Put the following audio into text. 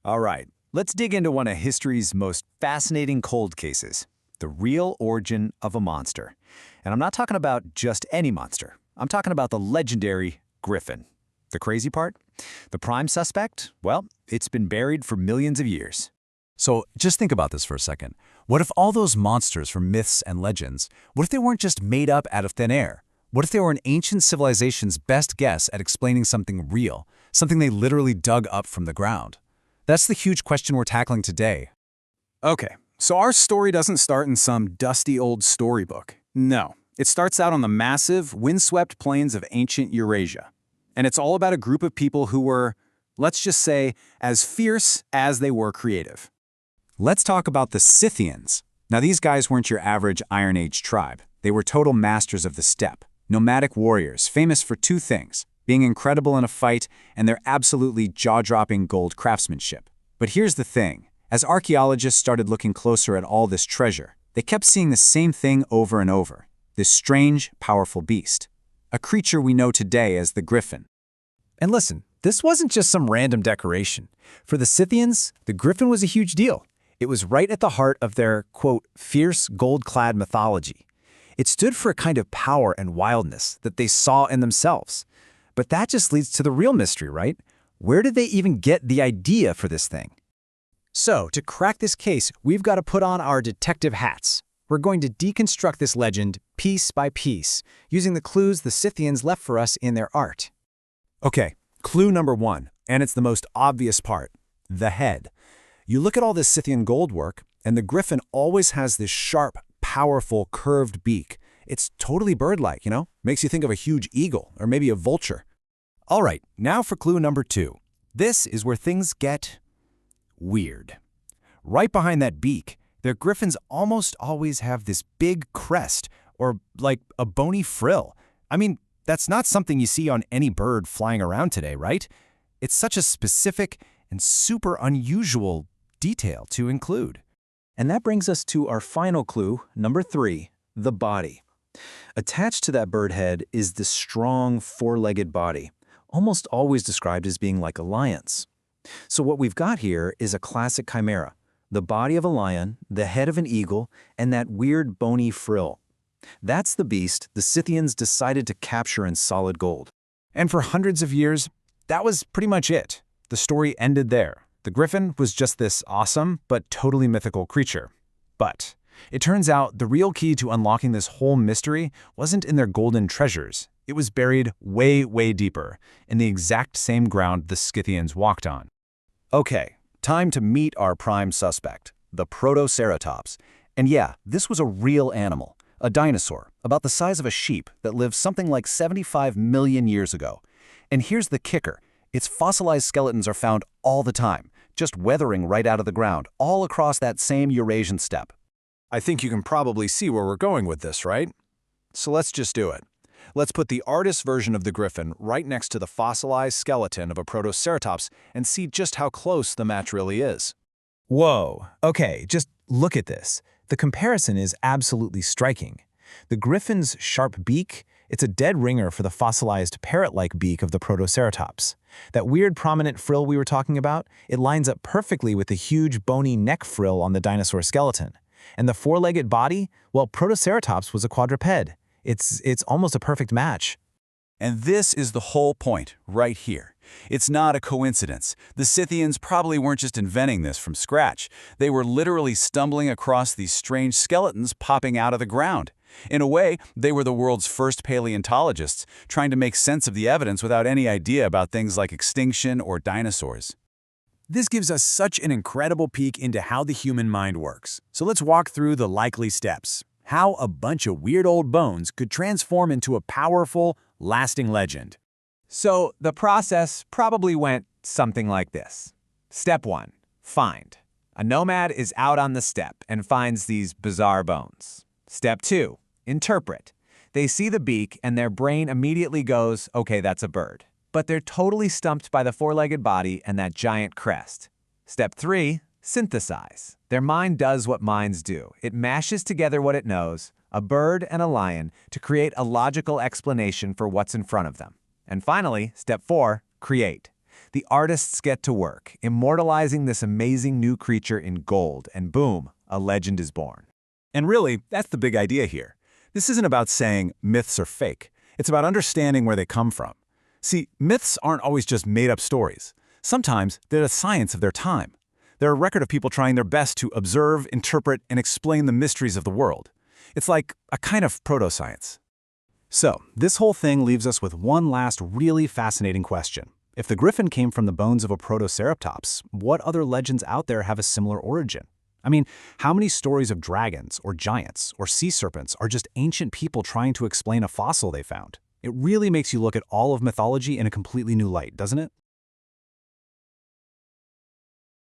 All right, let's dig into one of history's most fascinating cold cases, the real origin of a monster. And I'm not talking about just any monster. I'm talking about the legendary griffin. The crazy part? The prime suspect? Well, it's been buried for millions of years. So just think about this for a second. What if all those monsters from myths and legends, what if they weren't just made up out of thin air? What if they were an ancient civilization's best guess at explaining something real, something they literally dug up from the ground? That's the huge question we're tackling today. Okay, so our story doesn't start in some dusty old storybook. No, it starts out on the massive, windswept plains of ancient Eurasia. And it's all about a group of people who were, let's just say, as fierce as they were creative. Let's talk about the Scythians. Now, these guys weren't your average Iron Age tribe. They were total masters of the steppe, nomadic warriors, famous for two things: being incredible in a fight and their absolutely jaw-dropping gold craftsmanship. But here's the thing. As archaeologists started looking closer at all this treasure, they kept seeing the same thing over and over: this strange, powerful beast. A creature we know today as the griffin. And listen, this wasn't just some random decoration. For the Scythians, the griffin was a huge deal. It was right at the heart of their, quote, fierce gold-clad mythology. It stood for a kind of power and wildness that they saw in themselves. But that just leads to the real mystery, right? Where did they even get the idea for this thing? So, to crack this case, we've got to put on our detective hats. We're going to deconstruct this legend piece by piece, using the clues the Scythians left for us in their art. Okay, clue number one, and it's the most obvious part: the head. You look at all this Scythian gold work, and the griffin always has this sharp, powerful, curved beak. It's totally bird-like, Makes you think of a huge eagle, or maybe a vulture. All right, now for clue number two. This is where things get weird. Right behind that beak, their griffins almost always have this big crest, or like a bony frill. I mean, that's not something you see on any bird flying around today, right? It's such a specific and super unusual detail to include. And that brings us to our final clue, number three, the body. Attached to that bird head is this strong four-legged body, almost always described as being like a lion's. So what we've got here is a classic chimera: the body of a lion, the head of an eagle, and that weird bony frill. That's the beast the Scythians decided to capture in solid gold. And for hundreds of years, that was pretty much it. The story ended there. The griffin was just this awesome but totally mythical creature. But it turns out the real key to unlocking this whole mystery wasn't in their golden treasures. It was buried way, way deeper, in the exact same ground the Scythians walked on. Okay, time to meet our prime suspect, the Protoceratops. And yeah, this was a real animal, a dinosaur, about the size of a sheep that lived something like 75 million years ago. And here's the kicker: its fossilized skeletons are found all the time, just weathering right out of the ground, all across that same Eurasian steppe. I think you can probably see where we're going with this, right? So let's just do it. Let's put the artist's version of the griffin right next to the fossilized skeleton of a Protoceratops and see just how close the match really is. Whoa, okay, just look at this. The comparison is absolutely striking. The griffin's sharp beak, it's a dead ringer for the fossilized parrot-like beak of the Protoceratops. That weird prominent frill we were talking about, it lines up perfectly with the huge bony neck frill on the dinosaur skeleton. And the four-legged body, well, Protoceratops was a quadruped. It's almost a perfect match. And this is the whole point, right here. It's not a coincidence. The Scythians probably weren't just inventing this from scratch. They were literally stumbling across these strange skeletons popping out of the ground. In a way, they were the world's first paleontologists, trying to make sense of the evidence without any idea about things like extinction or dinosaurs. This gives us such an incredible peek into how the human mind works. So let's walk through the likely steps. How a bunch of weird old bones could transform into a powerful, lasting legend. So the process probably went something like this. Step 1. Find. A nomad is out on the steppe and finds these bizarre bones. Step 2. Interpret. They see the beak and their brain immediately goes, okay, that's a bird. But they're totally stumped by the four-legged body and that giant crest. Step 3. Synthesize. Their mind does what minds do. It mashes together what it knows, a bird and a lion, to create a logical explanation for what's in front of them. And finally, step 4, create. The artists get to work, immortalizing this amazing new creature in gold, and boom, a legend is born. And really, that's the big idea here. This isn't about saying myths are fake. It's about understanding where they come from. See, myths aren't always just made-up stories. Sometimes they're the science of their time. They're a record of people trying their best to observe, interpret, and explain the mysteries of the world. It's like a kind of proto-science. So, this whole thing leaves us with one last really fascinating question. If the griffin came from the bones of a Protoceratops, what other legends out there have a similar origin? I mean, how many stories of dragons, or giants, or sea serpents are just ancient people trying to explain a fossil they found? It really makes you look at all of mythology in a completely new light, doesn't it?